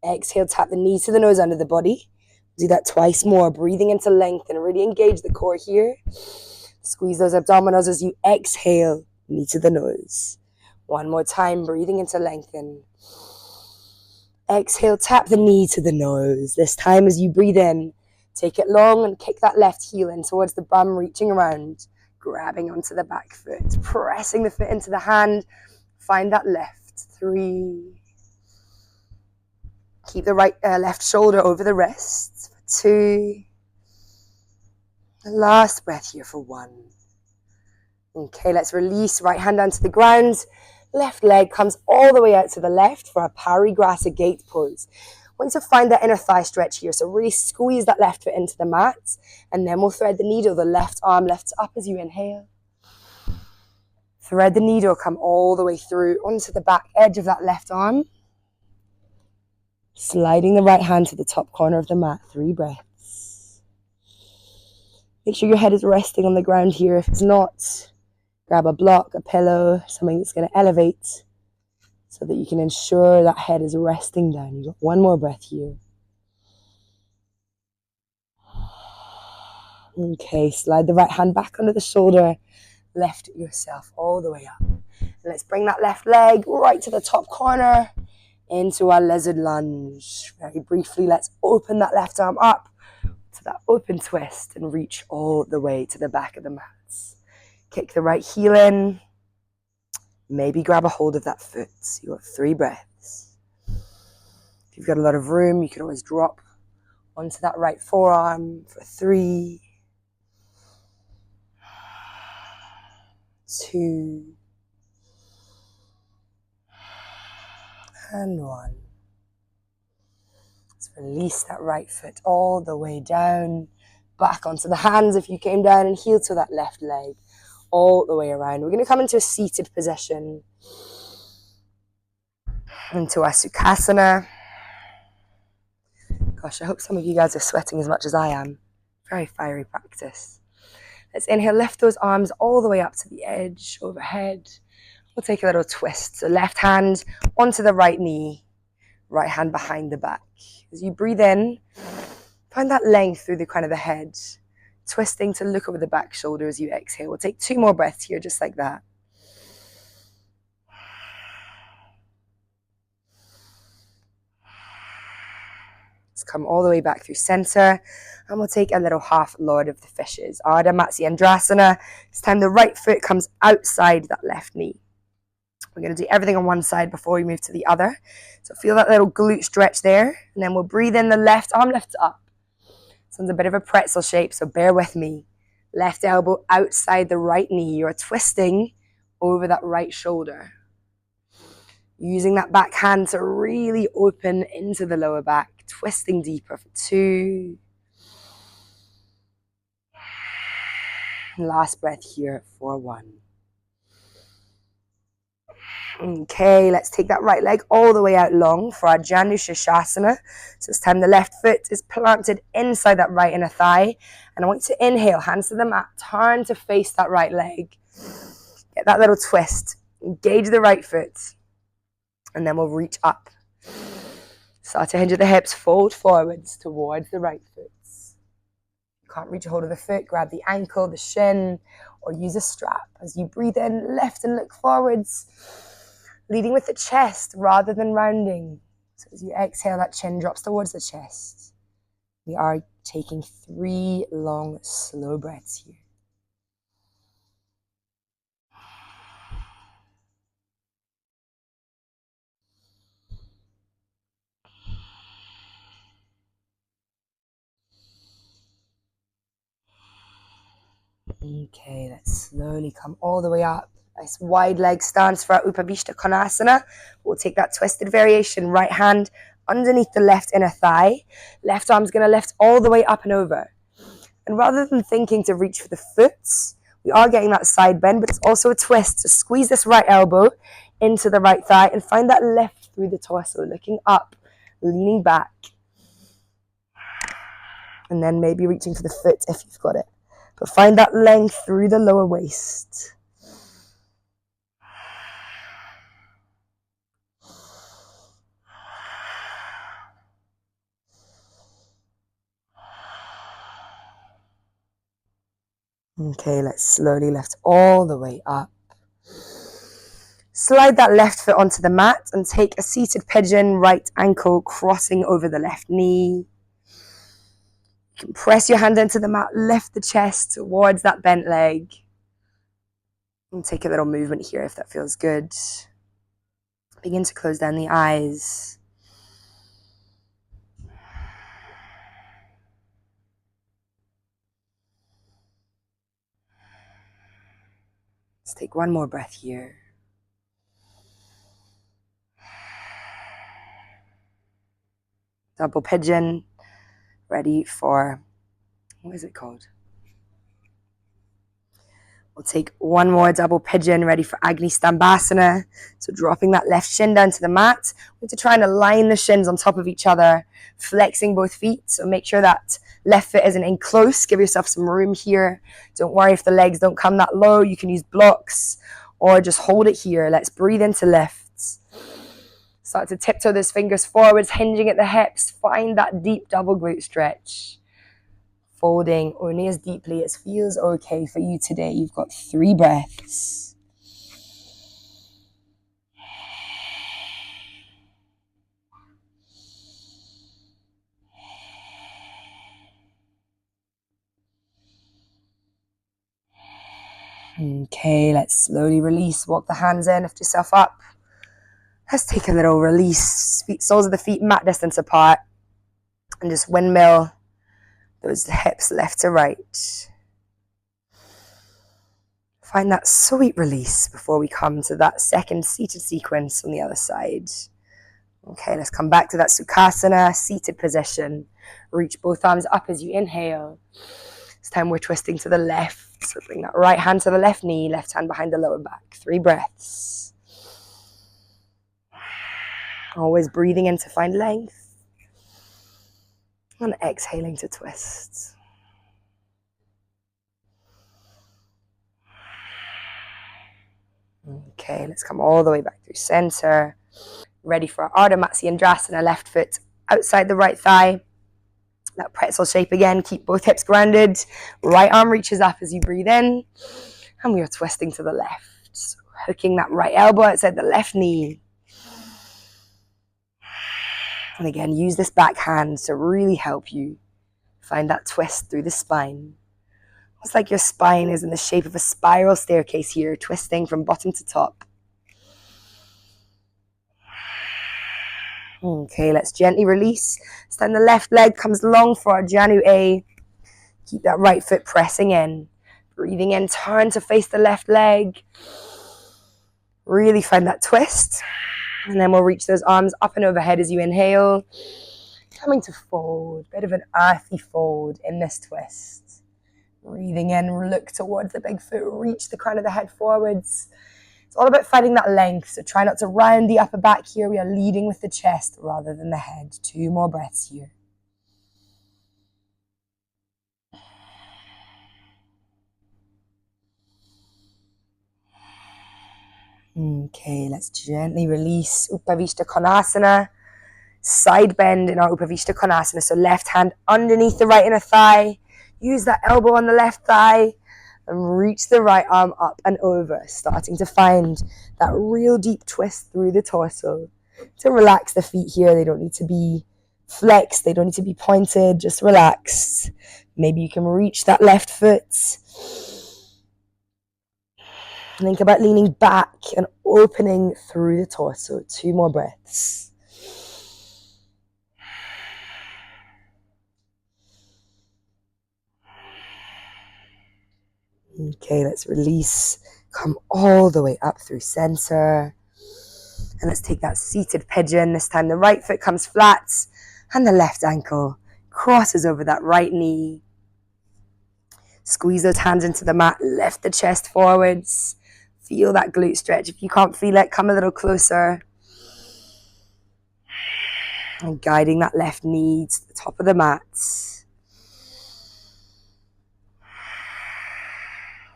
Exhale, tap the knees to the nose under the body. Do that twice more, breathing into length and really engage the core here. Squeeze those abdominals as you exhale, knee to the nose. One more time, breathing into lengthen. Exhale, tap the knee to the nose. This time as you breathe in, take it long and kick that left heel in towards the bum, reaching around, grabbing onto the back foot, pressing the foot into the hand. Find that left. 3. Keep the left shoulder over the wrist. For 2. Last breath here for 1. Okay, let's release. Right hand down to the ground. Left leg comes all the way out to the left for a parigrasa gate pose. I want you to find that inner thigh stretch here. So really squeeze that left foot into the mat. And then we'll thread the needle. The left arm lifts up as you inhale. Thread the needle, come all the way through onto the back edge of that left arm. Sliding the right hand to the top corner of the mat. 3 breaths. Make sure your head is resting on the ground here. If it's not, grab a block, a pillow, something that's going to elevate so that you can ensure that head is resting down. You've got 1 more breath here. Okay, slide the right hand back under the shoulder. Lift yourself all the way up. And let's bring that left leg right to the top corner into our lizard lunge. Very briefly, let's open that left arm up to that open twist and reach all the way to the back of the mats. Kick the right heel in. Maybe grab a hold of that foot. You've got 3 breaths. If you've got a lot of room, you can always drop onto that right forearm for 3, 2, and 1. Let's Release that right foot all the way down, back onto the hands if you came down, and heel to that left leg all the way around. We're going to come into a seated position, into our Sukhasana. Gosh, I hope some of you guys are sweating as much as I am. Very fiery practice. Let's inhale, lift those arms all the way up to the edge, overhead. We'll take a little twist. So left hand onto the right knee, right hand behind the back. As you breathe in, find that length through the crown of the head, twisting to look over the back shoulder as you exhale. We'll take 2 more breaths here, just like that. Let's come all the way back through center, and we'll take a little half Lord of the Fishes. Ardha Matsyendrasana. This time the right foot comes outside that left knee. We're going to do everything on one side before we move to the other. So feel that little glute stretch there, and then we'll breathe in, the left arm lifts up. This one's a bit of a pretzel shape, so bear with me. Left elbow outside the right knee. You're twisting over that right shoulder. Using that back hand to really open into the lower back. Twisting deeper for 2. Last breath here for 1. Okay, let's take that right leg all the way out long for our Janu Shirshasana. So this time the left foot is planted inside that right inner thigh. And I want you to inhale, hands to the mat, turn to face that right leg. Get that little twist. Engage the right foot. And then we'll reach up. Start to hinge at the hips, fold forwards towards the right foot. You can't reach a hold of the foot, grab the ankle, the shin, or use a strap. As you breathe in, lift and look forwards, leading with the chest rather than rounding. So as you exhale, that chin drops towards the chest. We are taking 3 long, slow breaths here. Okay, let's slowly come all the way up. Nice wide leg stance for our Upavishta Konasana. We'll take that twisted variation. Right hand underneath the left inner thigh. Left arm's going to lift all the way up and over. And rather than thinking to reach for the foot, we are getting that side bend, but it's also a twist. So squeeze this right elbow into the right thigh and find that lift through the torso, looking up, leaning back. And then maybe reaching for the foot if you've got it. But find that length through the lower waist. Okay, let's slowly lift all the way up. Slide that left foot onto the mat and take a seated pigeon, right ankle crossing over the left knee. You can press your hand into the mat, lift the chest towards that bent leg. And take a little movement here if that feels good. Begin to close down the eyes. Let's take 1 more breath here. Double pigeon, ready for, what is it called? We'll take 1 more double pigeon, ready for Agni Stambhasana. So dropping that left shin down to the mat. We need to try and align the shins on top of each other, flexing both feet. So make sure that left foot isn't in close. Give yourself some room here. Don't worry if the legs don't come that low. You can use blocks or just hold it here. Let's breathe into lifts. Start to tiptoe those fingers forwards, hinging at the hips. Find that deep double glute stretch. Folding only as deeply as feels okay for you today. You've got 3 breaths. Okay, let's slowly release. Walk the hands in, lift yourself up. Let's take a little release. Soles of the feet mat distance apart. And just windmill those hips left to right. Find that sweet release before we come to that second seated sequence on the other side. Okay, let's come back to that Sukhasana, seated position. Reach both arms up as you inhale. This time we're twisting to the left. So bring that right hand to the left knee, left hand behind the lower back. 3 breaths. Always breathing in to find length. And exhaling to twist. Okay, let's come all the way back through center. Ready for our Ardha Matsyendrasana, left foot outside the right thigh. That pretzel shape again, keep both hips grounded. Right arm reaches up as you breathe in. And we are twisting to the left. So hooking that right elbow outside the left knee. And again, use this back hand to really help you find that twist through the spine. It's like your spine is in the shape of a spiral staircase here, twisting from bottom to top. Okay, let's gently release. Stand the left leg comes long for our Janu A. Keep that right foot pressing in. Breathing in, turn to face the left leg. Really find that twist. And then we'll reach those arms up and overhead as you inhale. Coming to fold, bit of an earthy fold in this twist. Breathing in, look towards the big foot, reach the crown of the head forwards. It's all about finding that length, so try not to round the upper back here. We are leading with the chest rather than the head. 2 more breaths here. Okay, let's gently release Upavishta Konasana. Side bend in our Upavishta Konasana, so left hand underneath the right inner thigh. Use that elbow on the left thigh and reach the right arm up and over, starting to find that real deep twist through the torso. To relax the feet here, they don't need to be flexed, they don't need to be pointed, just relaxed. Maybe you can reach that left foot. Think about leaning back and opening through the torso. 2 more breaths. Okay, let's release. Come all the way up through center. And let's take that seated pigeon. This time the right foot comes flat and the left ankle crosses over that right knee. Squeeze those hands into the mat. Lift the chest forwards. Feel that glute stretch. If you can't feel it, come a little closer. And guiding that left knee to the top of the mat.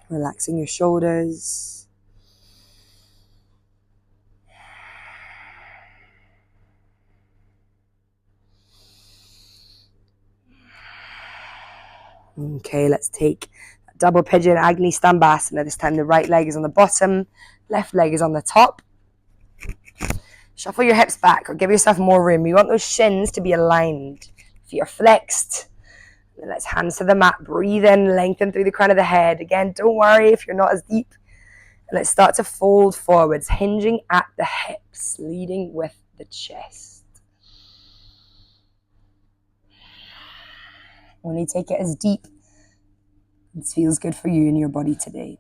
Relaxing your shoulders. Okay, let's take double pigeon Agni Stambhasana. This time the right leg is on the bottom, left leg is on the top. Shuffle your hips back or give yourself more room. You want those shins to be aligned. Feet are flexed. And let's hands to the mat. Breathe in, lengthen through the crown of the head. Again, don't worry if you're not as deep. And let's start to fold forwards, hinging at the hips, leading with the chest. Only take it as deep as feels good for you and your body today.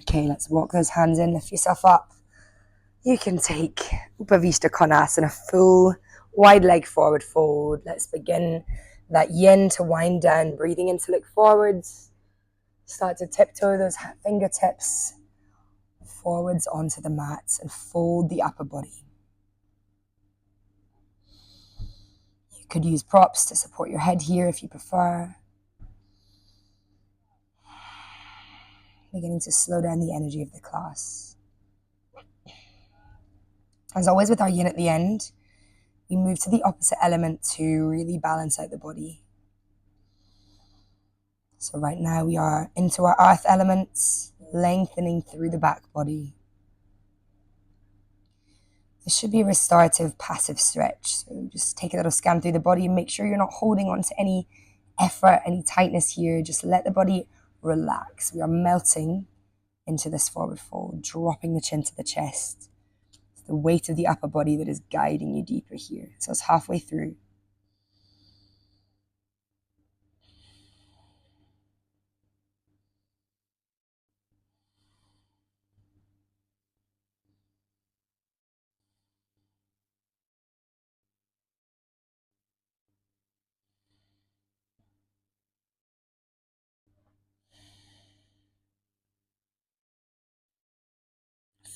Okay, let's walk those hands in, lift yourself up. You can take Upavishta Konasana, full wide leg forward fold. Let's begin that yin to wind down, breathing in to look forwards. Start to tiptoe those fingertips forwards onto the mat and fold the upper body. You could use props to support your head here if you prefer. Beginning to slow down the energy of the class. As always with our yin at the end, we move to the opposite element to really balance out the body. So right now we are into our earth elements, lengthening through the back body. This should be a restorative passive stretch. So just take a little scan through the body and make sure you're not holding on to any effort, any tightness here, just let the body relax. We are melting into this forward fold, dropping the chin to the chest. It's the weight of the upper body that is guiding you deeper here. So it's halfway through.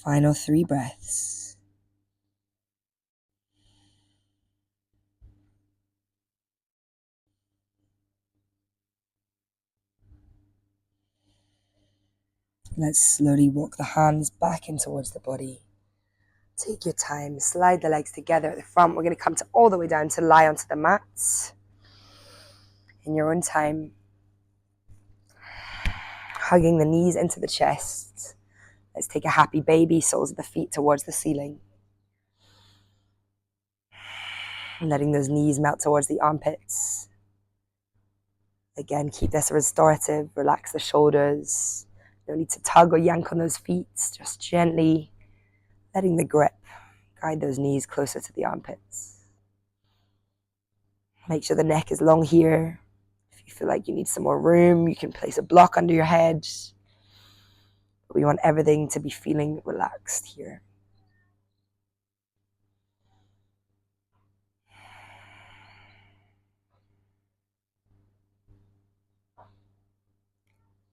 Final 3 breaths. Let's slowly walk the hands back in towards the body. Take your time, slide the legs together at the front. We're going to come to all the way down to lie onto the mats. In your own time, hugging the knees into the chest. Let's take a happy baby, soles of the feet towards the ceiling. Letting those knees melt towards the armpits. Again, keep this restorative, relax the shoulders. No need to tug or yank on those feet, just gently letting the grip guide those knees closer to the armpits. Make sure the neck is long here. If you feel like you need some more room, you can place a block under your head. But we want everything to be feeling relaxed here.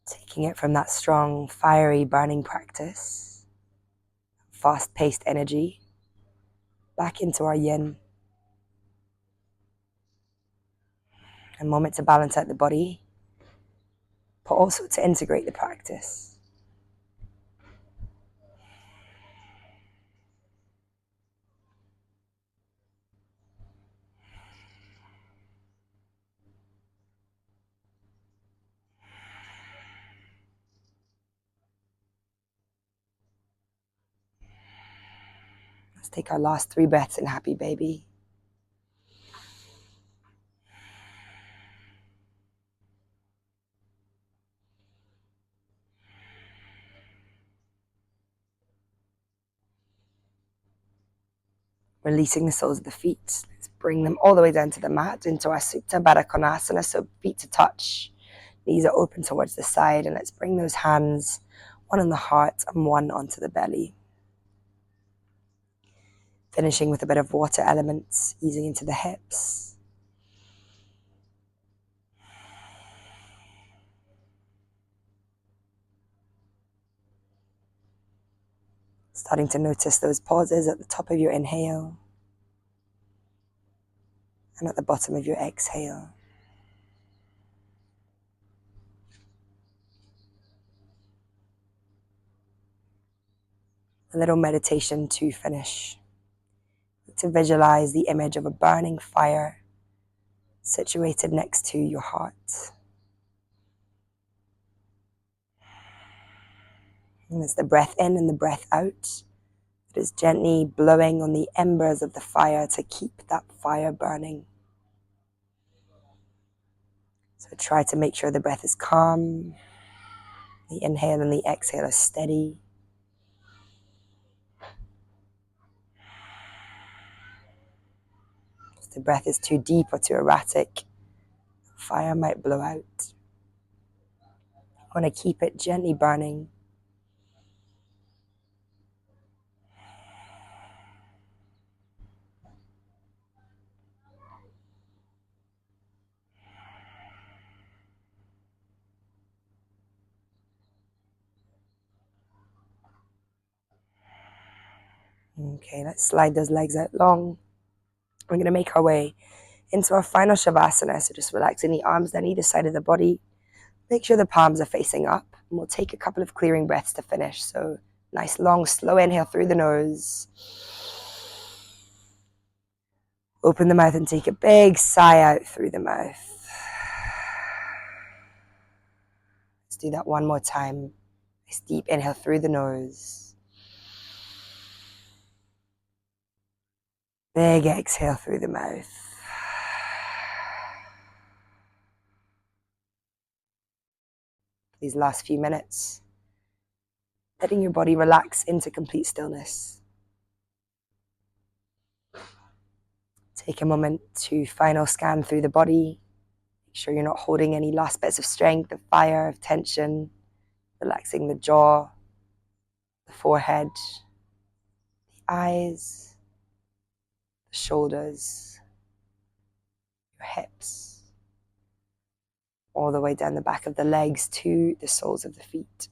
Taking it from that strong, fiery, burning practice, fast-paced energy, back into our yin. A moment to balance out the body, but also to integrate the practice. Let's take our last 3 breaths in happy baby. Releasing the soles of the feet. Let's bring them all the way down to the mat into our Supta Baddha Konasana, so feet to touch. Knees are open towards the side, and let's bring those hands, one on the heart and one onto the belly. Finishing with a bit of water elements, easing into the hips. Starting to notice those pauses at the top of your inhale and at the bottom of your exhale. A little meditation to finish. To visualize the image of a burning fire situated next to your heart. And it's the breath in and the breath out that is gently blowing on the embers of the fire to keep that fire burning. So try to make sure the breath is calm. The inhale and the exhale are steady. If the breath is too deep or too erratic, fire might blow out. You want to keep it gently burning. Okay, let's slide those legs out long. We're going to make our way into our final Shavasana. So just relaxing the arms down either side of the body. Make sure the palms are facing up. And we'll take a couple of clearing breaths to finish. So nice, long, slow inhale through the nose. Open the mouth and take a big sigh out through the mouth. Let's do that one more time. Nice deep inhale through the nose. Big exhale through the mouth. these last few minutes, letting your body relax into complete stillness. Take a moment to final scan through the body. Make sure you're not holding any last bits of strength, of fire, of tension. Relaxing the jaw, the forehead, the eyes, the shoulders, your hips, all the way down the back of the legs to the soles of the feet.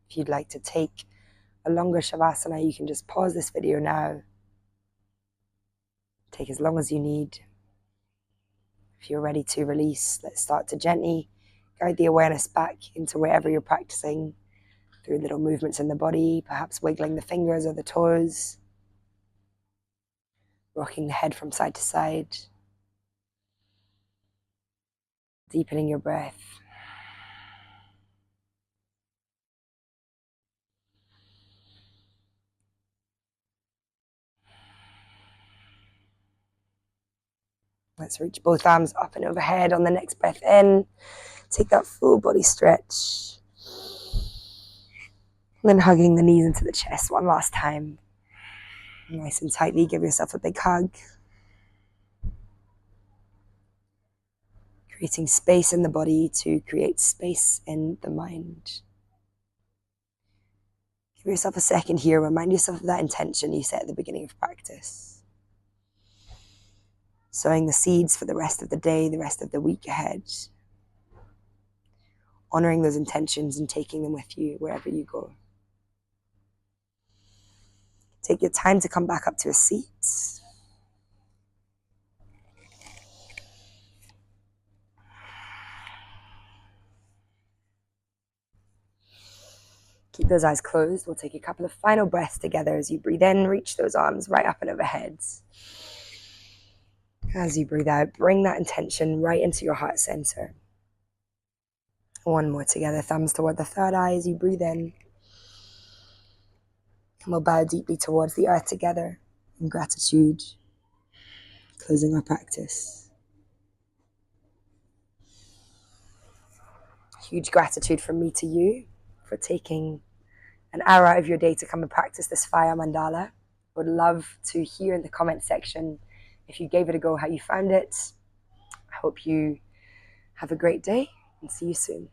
If you'd like to take a longer Shavasana, you can just pause this video now. Take as long as you need. If you're ready to release, let's start to gently guide the awareness back into wherever you're practicing, through little movements in the body, perhaps wiggling the fingers or the toes, rocking the head from side to side, deepening your breath. Let's reach both arms up and overhead on the next breath in. Take that full body stretch. And then hugging the knees into the chest one last time. Nice and tightly, give yourself a big hug. Creating space in the body to create space in the mind. Give yourself a second here. Remind yourself of that intention you set at the beginning of practice. Sowing the seeds for the rest of the day, the rest of the week ahead. Honoring those intentions and taking them with you wherever you go. Take your time to come back up to a seat. Keep those eyes closed. We'll take a couple of final breaths together as you breathe in. Reach those arms right up and overhead. As you breathe out, bring that intention right into your heart center. One more together, thumbs toward the third eye as you breathe in. And we'll bow deeply towards the earth together in gratitude, closing our practice. Huge gratitude from me to you for taking an hour out of your day to come and practice this fire mandala. Would love to hear in the comment section if you gave it a go, how you found it. I hope you have a great day and see you soon.